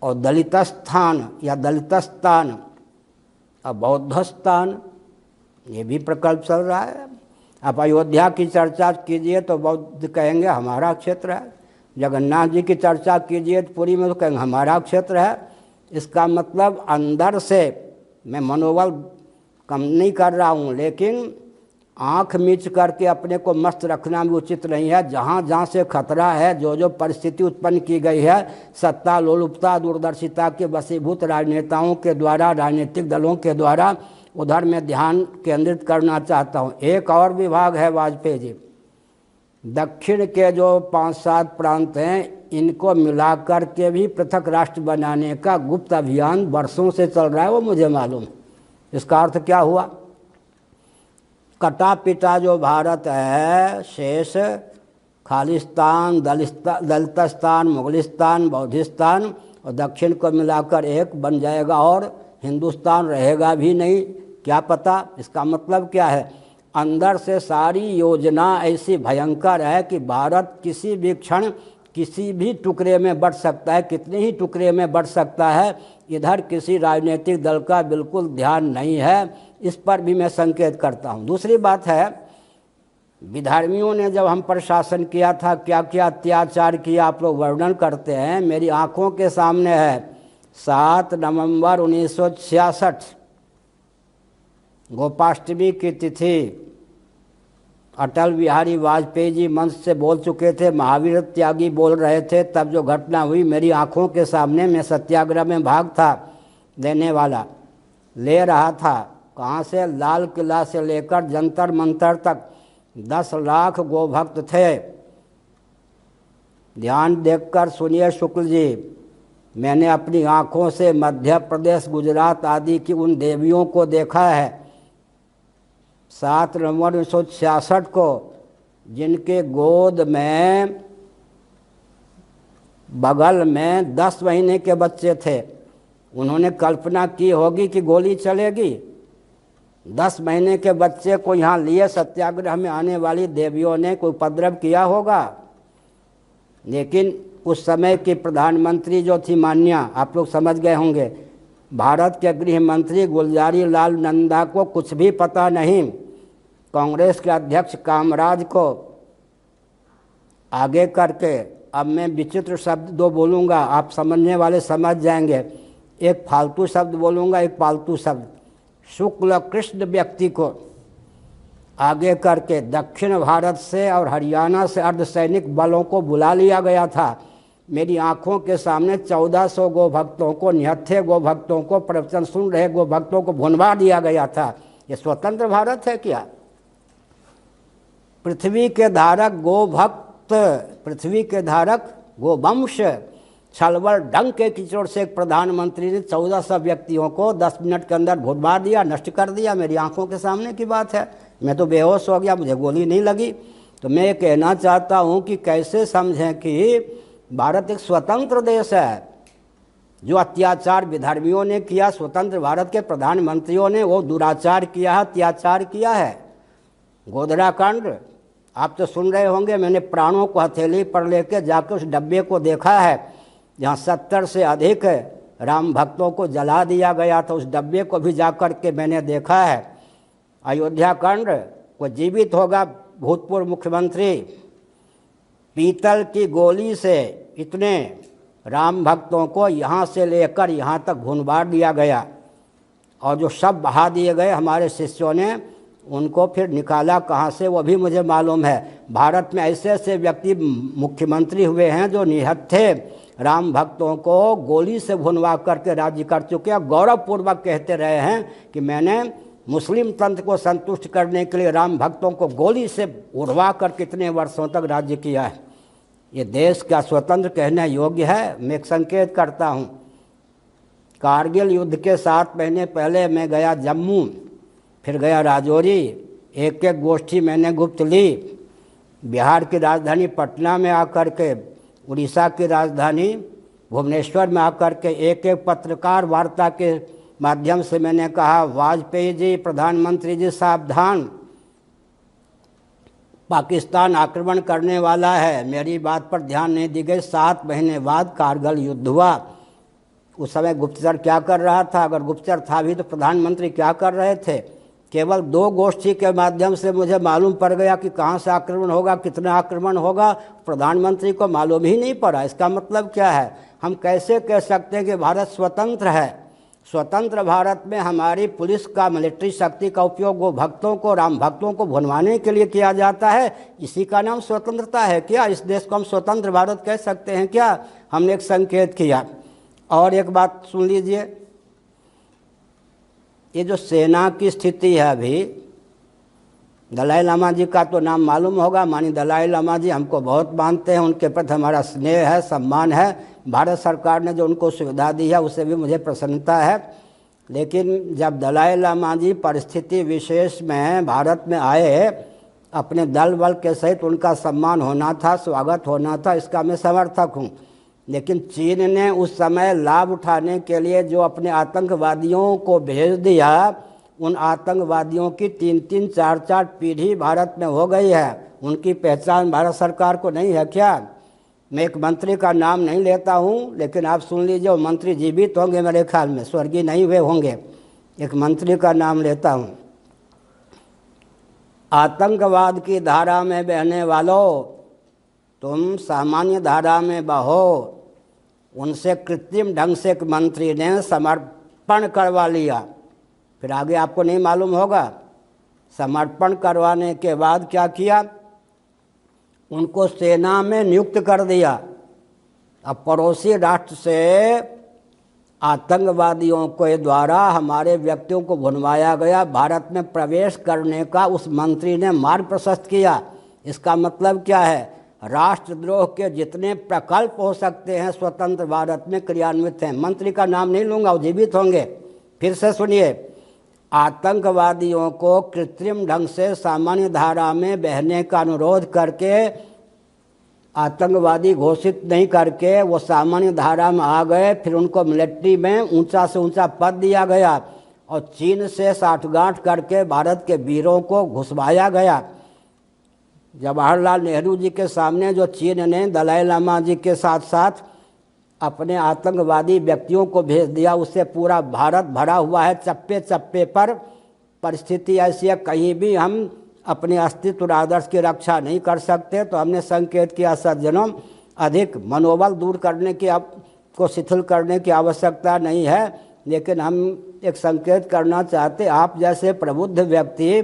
और दलितस्थान या दलितस्तान, और बौद्धस्तान, ये भी प्रकल्प चल रहा है। अब अयोध्या की चर्चा कीजिए तो बौद्ध कहेंगे हमारा क्षेत्र है, जगन्नाथ जी की चर्चा कीजिए तो पुरी में तो कहेंगे हमारा क्षेत्र है। इसका मतलब अंदर से, मैं मनोबल कम नहीं कर रहा हूँ, लेकिन आँख मीच करके अपने को मस्त रखना भी उचित नहीं है। जहाँ जहाँ से खतरा है, जो जो परिस्थिति उत्पन्न की गई है, सत्ता लोलुपता दूरदर्शिता के वशीभूत राजनेताओं के द्वारा, राजनीतिक दलों के द्वारा, उधर मैं ध्यान केंद्रित करना चाहता हूँ। एक और विभाग है वाजपेयी जी, दक्षिण के जो 5-7 प्रांत हैं, इनको मिलाकर के भी पृथक राष्ट्र बनाने का गुप्त अभियान वर्षों से चल रहा है, वो मुझे मालूम है। इसका अर्थ क्या हुआ? कटा पिटा जो भारत है, शेष खालिस्तान, दलितस्तान, मुगलिस्तान, बौद्धिस्तान और दक्षिण को मिलाकर एक बन जाएगा, और हिंदुस्तान रहेगा भी नहीं, क्या पता। इसका मतलब क्या है? अंदर से सारी योजना ऐसी भयंकर है कि भारत किसी भी क्षण किसी भी टुकड़े में बढ़ सकता है, कितने ही टुकड़े में बढ़ सकता है। इधर किसी राजनीतिक दल का बिल्कुल ध्यान नहीं है, इस पर भी मैं संकेत करता हूँ। दूसरी बात है, विधर्मियों ने जब हम पर शासन किया था, क्या क्या अत्याचार किया आप लोग वर्णन करते हैं, मेरी आंखों के सामने है। 7 नवंबर 1966 गोपाष्टमी की तिथि, अटल बिहारी वाजपेयी जी मंच से बोल चुके थे, महावीर त्यागी बोल रहे थे। तब जो घटना हुई मेरी आंखों के सामने, मैं सत्याग्रह में भाग था देने वाला, ले रहा था। कहाँ से? लाल किला से लेकर जंतर मंतर तक 10 लाख गोभक्त थे। ध्यान देखकर सुनिए शुक्ल जी, मैंने अपनी आंखों से मध्य प्रदेश, गुजरात आदि की उन देवियों को देखा है। 7 नवंबर 1966 को जिनके गोद में, बगल में 10 महीने के बच्चे थे, उन्होंने कल्पना की होगी कि गोली चलेगी। 10 महीने के बच्चे को यहाँ लिए सत्याग्रह में आने वाली देवियों ने कोई उपद्रव किया होगा। लेकिन उस समय की प्रधानमंत्री जो थी मान्या, आप लोग समझ गए होंगे, भारत के गृह मंत्री गुलजारी लाल नंदा को कुछ भी पता नहीं। कांग्रेस के अध्यक्ष कामराज को आगे करके, अब मैं विचित्र शब्द 2 बोलूँगा, आप समझने वाले समझ जाएंगे। एक फालतू शब्द बोलूँगा, एक पालतू शब्द। शुक्ल कृष्ण व्यक्ति को आगे करके दक्षिण भारत से और हरियाणा से अर्धसैनिक बलों को बुला लिया गया था। मेरी आंखों के सामने 1400 गोभक्तों को, निहत्थे गोभक्तों को, प्रवचन सुन रहे गोभक्तों को भुनवा दिया गया था। ये स्वतंत्र भारत है क्या? पृथ्वी के धारक गोभक्त, पृथ्वी के धारक गोवंश, छलबल ढंग के किचड़ से एक प्रधानमंत्री ने 1400 व्यक्तियों को 10 मिनट के अंदर भुनवा दिया, नष्ट कर दिया। मेरी आंखों के सामने की बात है। मैं तो बेहोश हो गया, मुझे गोली नहीं लगी। तो मैं ये कहना चाहता हूँ कि कैसे समझें कि भारत एक स्वतंत्र देश है। जो अत्याचार विधर्मियों ने किया, स्वतंत्र भारत के प्रधानमंत्रियों ने वो दुराचार किया है, अत्याचार किया है। गोधरा कांड आप तो सुन रहे होंगे, मैंने प्राणों को हथेली पर लेकर जाकर उस डब्बे को देखा है जहाँ 70 से अधिक राम भक्तों को जला दिया गया था। उस डब्बे को भी जाकर के मैंने देखा है। अयोध्या कांड कोई जीवित होगा भूतपूर्व मुख्यमंत्री, पीतल की गोली से इतने राम भक्तों को यहाँ से लेकर यहाँ तक भूनवार दिया गया और जो सब बहा दिए गए हमारे शिष्यों ने, उनको फिर निकाला कहाँ से वो भी मुझे मालूम है। भारत में ऐसे ऐसे व्यक्ति मुख्यमंत्री हुए हैं जो निहत्थे राम भक्तों को गोली से भुनवा करके राज्य कर चुके हैं, गौरवपूर्वक कहते रहे हैं कि मैंने मुस्लिम तंत्र को संतुष्ट करने के लिए राम भक्तों को गोली से उड़वा कर कितने वर्षों तक राज्य किया है। ये देश क्या स्वतंत्र कहने योग्य है? मैं एक संकेत करता हूँ, कारगिल युद्ध के 7 महीने पहले मैं गया जम्मू, फिर गया राजौरी, एक एक गोष्ठी मैंने गुप्त ली। बिहार की राजधानी पटना में आकर के, उड़ीसा की राजधानी भुवनेश्वर में आकर के एक एक पत्रकार वार्ता के माध्यम से मैंने कहा, वाजपेयी जी, प्रधानमंत्री जी सावधान, पाकिस्तान आक्रमण करने वाला है। मेरी बात पर ध्यान नहीं दी गई। 7 महीने बाद कारगिल युद्ध हुआ। उस समय गुप्तचर क्या कर रहा था? अगर गुप्तचर था भी तो प्रधानमंत्री क्या कर रहे थे? केवल 2 गोष्ठी के माध्यम से मुझे मालूम पड़ गया कि कहाँ से आक्रमण होगा, कितना आक्रमण होगा। प्रधानमंत्री को मालूम ही नहीं पड़ा। इसका मतलब क्या है? हम कैसे कह सकते हैं कि भारत स्वतंत्र है? स्वतंत्र भारत में हमारी पुलिस का, मिलिट्री शक्ति का उपयोग वो भक्तों को, राम भक्तों को भुनवाने के लिए किया जाता है। इसी का नाम स्वतंत्रता है क्या? इस देश को हम स्वतंत्र भारत कह सकते हैं क्या? हमने एक संकेत किया। और एक बात सुन लीजिए, ये जो सेना की स्थिति है अभी, दलाई लामा जी का तो नाम मालूम होगा। माननीय दलाई लामा जी हमको बहुत मानते हैं, उनके प्रति हमारा स्नेह है, सम्मान है। भारत सरकार ने जो उनको सुविधा दी है उससे भी मुझे प्रसन्नता है। लेकिन जब दलाई लामा जी परिस्थिति विशेष में भारत में आए, अपने दल बल के सहित उनका सम्मान होना था, स्वागत होना था, इसका मैं समर्थक हूँ। लेकिन चीन ने उस समय लाभ उठाने के लिए जो अपने आतंकवादियों को भेज दिया, उन आतंकवादियों की 3-3, 4-4 पीढ़ी भारत में हो गई है। उनकी पहचान भारत सरकार को नहीं है क्या? मैं एक मंत्री का नाम नहीं लेता हूँ, लेकिन आप सुन लीजिए, वो मंत्री जीवित होंगे मेरे ख्याल में, स्वर्गीय नहीं हुए होंगे। एक मंत्री का नाम लेता हूँ। आतंकवाद की धारा में बहने वालों, तुम सामान्य धारा में बहो। उनसे कृत्रिम ढंग से एक मंत्री ने समर्पण करवा लिया। फिर आगे आपको नहीं मालूम होगा। समर्पण करवाने के बाद क्या किया? उनको सेना में नियुक्त कर दिया। अब पड़ोसी राष्ट्र से आतंकवादियों के द्वारा हमारे व्यक्तियों को भुनवाया गया, भारत में प्रवेश करने का उस मंत्री ने मार्ग प्रशस्त किया। इसका मतलब क्या है? राष्ट्रद्रोह के जितने प्रकल्प हो सकते हैं स्वतंत्र भारत में क्रियान्वित हैं। मंत्री का नाम नहीं लूँगा, वो जीवित होंगे। फिर से सुनिए, आतंकवादियों को कृत्रिम ढंग से सामान्य धारा में बहने का अनुरोध करके, आतंकवादी घोषित नहीं करके वो सामान्य धारा में आ गए। फिर उनको मिलिट्री में ऊंचा से ऊंचा पद दिया गया और चीन से साठगांठ करके भारत के वीरों को घुसवाया गया। जवाहरलाल नेहरू जी के सामने जो चीन ने दलाई लामा जी के साथ साथ अपने आतंकवादी व्यक्तियों को भेज दिया, उससे पूरा भारत भरा हुआ है। चप्पे चप्पे पर परिस्थिति ऐसी है, कहीं भी हम अपने अस्तित्व और आदर्श की रक्षा नहीं कर सकते। तो हमने संकेत किया, सज्जनों, अधिक मनोबल दूर करने की को शिथिल करने की आवश्यकता नहीं है, लेकिन हम एक संकेत करना चाहते, आप जैसे प्रबुद्ध व्यक्ति,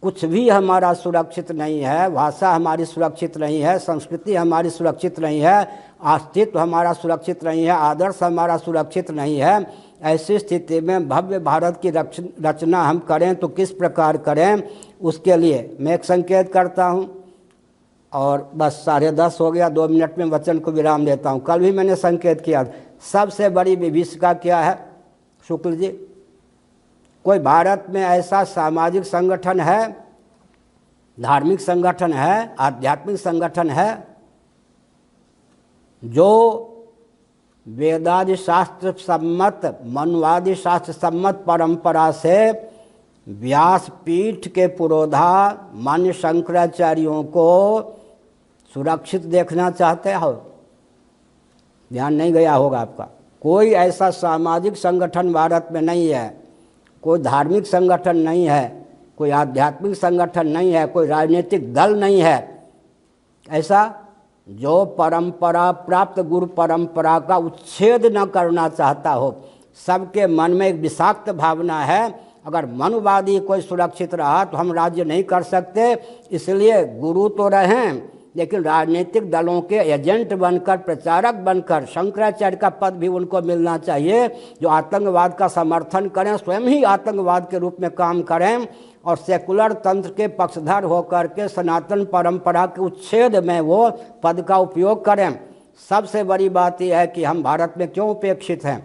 कुछ भी हमारा सुरक्षित नहीं है, भाषा हमारी सुरक्षित नहीं है, संस्कृति हमारी सुरक्षित नहीं है, अस्तित्व हमारा सुरक्षित नहीं है, आदर्श हमारा सुरक्षित नहीं है। ऐसी स्थिति में भव्य भारत की रचना हम करें तो किस प्रकार करें? उसके लिए मैं एक संकेत करता हूं। और बस 10:30 हो गया, 2 मिनट में वचन को विराम देता हूं। कल भी मैंने संकेत किया, सबसे बड़ी विभीषिका क्या है शुक्ल जी? कोई भारत में ऐसा सामाजिक संगठन है, धार्मिक संगठन है, आध्यात्मिक संगठन है जो वेदादि शास्त्र सम्मत, मनुवादी शास्त्र सम्मत परंपरा से व्यासपीठ के पुरोधा मान्य शंकराचार्यों को सुरक्षित देखना चाहते हो? ध्यान नहीं गया होगा आपका। कोई ऐसा सामाजिक संगठन भारत में नहीं है, कोई धार्मिक संगठन नहीं है, कोई आध्यात्मिक संगठन नहीं है, कोई राजनीतिक दल नहीं है ऐसा जो परंपरा प्राप्त गुरु परंपरा का उच्छेद न करना चाहता हो। सबके मन में एक विषाक्त भावना है, अगर मनुवादी कोई सुरक्षित रहा तो हम राज्य नहीं कर सकते, इसलिए गुरु तो रहें लेकिन राजनीतिक दलों के एजेंट बनकर, प्रचारक बनकर, शंकराचार्य का पद भी उनको मिलना चाहिए, जो आतंकवाद का समर्थन करें, स्वयं ही आतंकवाद के रूप में काम करें और सेकुलर तंत्र के पक्षधर होकर के सनातन परंपरा के उच्छेद में वो पद का उपयोग करें। सबसे बड़ी बात यह है कि हम भारत में क्यों उपेक्षित हैं।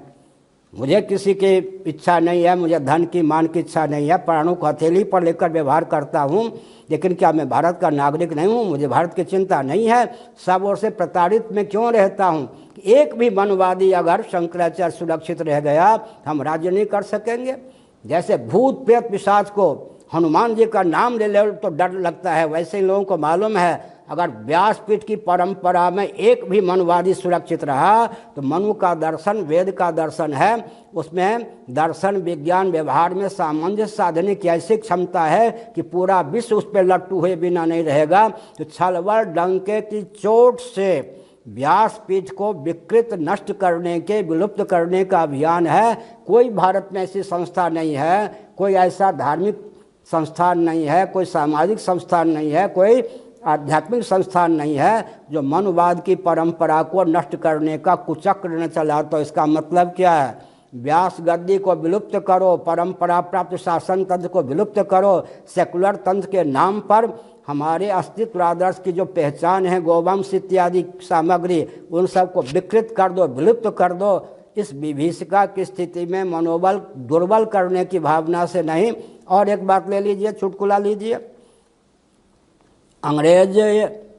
मुझे किसी की इच्छा नहीं है, मुझे धन की मान की इच्छा नहीं है, प्राणों को हथेली पर लेकर व्यवहार करता हूँ, लेकिन क्या मैं भारत का नागरिक नहीं हूँ? मुझे भारत की चिंता नहीं है? सब ओर से प्रताड़ित में क्यों रहता हूँ? एक भी मनवादी अगर शंकराचार्य सुरक्षित रह गया हम राज्य नहीं कर सकेंगे। जैसे भूत प्रेत पिशाच को हनुमान जी का नाम ले ले तो डर लगता है, वैसे ही लोगों को मालूम है अगर व्यासपीठ की परंपरा में एक भी मनवादी सुरक्षित रहा तो मनु का दर्शन वेद का दर्शन है, उसमें दर्शन विज्ञान व्यवहार में सामंजस्य साधने की ऐसी क्षमता है कि पूरा विश्व उस पर लट्टू हुए बिना नहीं रहेगा। तो छलवल डंके की चोट से व्यासपीठ को विकृत नष्ट करने के विलुप्त करने का अभियान है। कोई भारत में ऐसी संस्था नहीं है, कोई ऐसा धार्मिक संस्थान नहीं है, कोई सामाजिक संस्थान नहीं है, कोई आध्यात्मिक संस्थान नहीं है जो मनुवाद की परंपरा को नष्ट करने का कुचक्र न चला। तो इसका मतलब क्या है? व्यास गद्दी को विलुप्त करो, परंपरा प्राप्त शासन तंत्र को विलुप्त करो, सेकुलर तंत्र के नाम पर हमारे अस्तित्व आदर्श की जो पहचान है गोवंश इत्यादि सामग्री उन सबको विकृत कर दो, विलुप्त कर दो। इस विभीषिका की स्थिति में मनोबल दुर्बल करने की भावना से नहीं। और एक बात ले लीजिए, चुटकुला लीजिए। अंग्रेज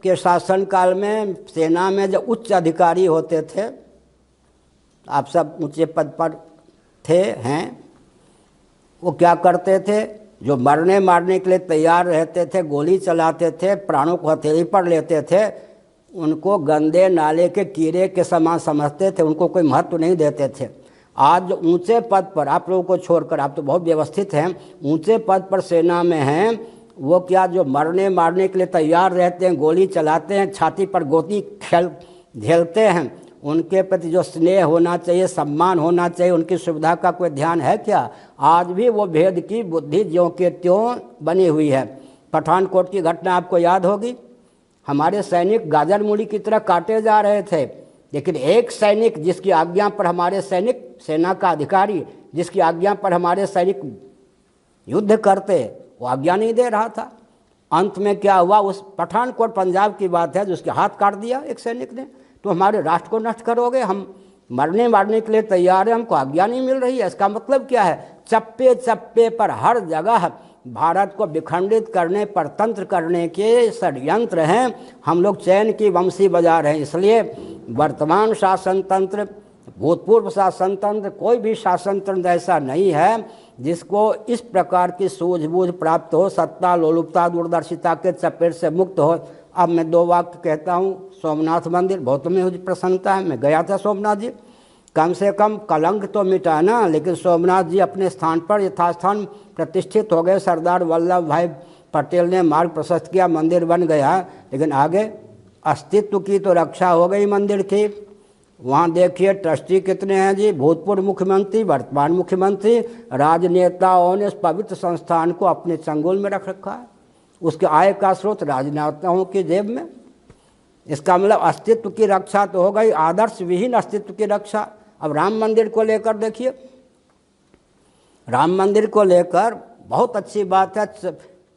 के शासन काल में सेना में जो उच्च अधिकारी होते थे, आप सब ऊंचे पद पर थे हैं, वो क्या करते थे? जो मरने मारने के लिए तैयार रहते थे, गोली चलाते थे, प्राणों को हथेली पर लेते थे, उनको गंदे नाले के कीड़े के समान समझते थे, उनको कोई महत्व नहीं देते थे। आज जो ऊंचे पद पर, आप लोगों को छोड़कर, आप तो बहुत व्यवस्थित हैं, ऊंचे पद पर सेना में हैं, वो क्या जो मरने मारने के लिए तैयार रहते हैं, गोली चलाते हैं, छाती पर गोती झेलते हैं, उनके प्रति जो स्नेह होना चाहिए, सम्मान होना चाहिए, उनकी सुविधा का कोई ध्यान है क्या? आज भी वो भेद की बुद्धि ज्यों के त्यों बनी हुई है। पठानकोट की घटना आपको याद होगी, हमारे सैनिक गाजर मूली की तरह काटे जा रहे थे, लेकिन एक सैनिक जिसकी आज्ञा पर हमारे सैनिक, सेना का अधिकारी जिसकी आज्ञा पर हमारे सैनिक युद्ध करते, वो आज्ञा नहीं दे रहा था। अंत में क्या हुआ? उस पठानकोट पंजाब की बात है, जिसके हाथ काट दिया एक सैनिक ने। तो हमारे राष्ट्र को नष्ट करोगे? हम मरने मारने के लिए तैयार हैं, हमको आज्ञा नहीं मिल रही है। इसका मतलब क्या है? चप्पे चप्पे पर हर जगह भारत को विखंडित करने पर तंत्र करने के षड्यंत्र हैं। हम लोग चैन की बंसी बजा रहे हैं। इसलिए वर्तमान शासन तंत्र, भूतपूर्व शासन तंत्र, कोई भी शासन तंत्र ऐसा नहीं है जिसको इस प्रकार की सूझबूझ प्राप्त हो, सत्ता लोलुपता दूरदर्शिता के चपेट से मुक्त हो। अब मैं दो वाक्य कहता हूँ। सोमनाथ मंदिर बहुत में मुझे प्रसन्नता है, मैं गया था सोमनाथ जी, कम से कम कलंक तो मिटा ना, लेकिन सोमनाथ जी अपने स्थान पर यथास्थान प्रतिष्ठित हो गए। सरदार वल्लभ भाई पटेल ने मार्ग प्रशस्त किया, मंदिर बन गया, लेकिन आगे अस्तित्व की तो रक्षा हो गई मंदिर की। वहाँ देखिए ट्रस्टी कितने हैं जी, भूतपूर्व मुख्यमंत्री, वर्तमान मुख्यमंत्री, राजनेताओं ने उस पवित्र संस्थान को अपने चंगुल में रख रखा है। उसके आय का स्रोत राजनेताओं की जेब में। इसका मतलब अस्तित्व की रक्षा तो हो गई, आदर्श विहीन अस्तित्व की रक्षा। अब राम मंदिर को लेकर देखिए, राम मंदिर को लेकर बहुत अच्छी बात है।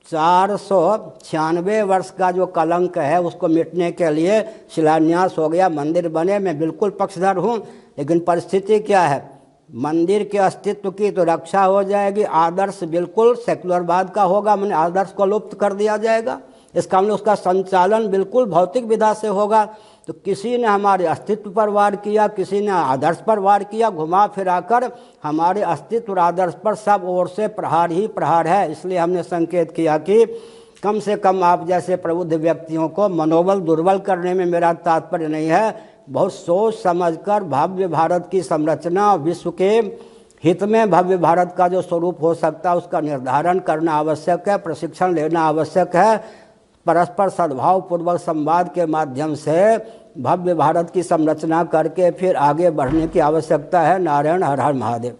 496 वर्ष का जो कलंक है उसको मिटने के लिए शिलान्यास हो गया, मंदिर बने। मैं बिल्कुल पक्षधर हूँ, लेकिन परिस्थिति क्या है? मंदिर के अस्तित्व की तो रक्षा हो जाएगी, आदर्श बिल्कुल सेकुलरवाद का होगा, मैंने आदर्श को लुप्त कर दिया जाएगा। इसका मतलब उसका संचालन बिल्कुल भौतिक विधा से होगा। तो किसी ने हमारे अस्तित्व पर वार किया, किसी ने आदर्श पर वार किया, घुमा फिराकर हमारे अस्तित्व और आदर्श पर सब ओर से प्रहार ही प्रहार है। इसलिए हमने संकेत किया कि कम से कम आप जैसे प्रबुद्ध व्यक्तियों को मनोबल दुर्बल करने में मेरा तात्पर्य नहीं है। बहुत सोच समझकर भव्य भारत की संरचना, विश्व के हित में भव्य भारत का जो स्वरूप हो सकता है उसका निर्धारण करना आवश्यक है, प्रशिक्षण लेना आवश्यक है। परस्पर सद्भाव पूर्वक संवाद के माध्यम से भव्य भारत की संरचना करके फिर आगे बढ़ने की आवश्यकता है। नारायण, हर हर महादेव।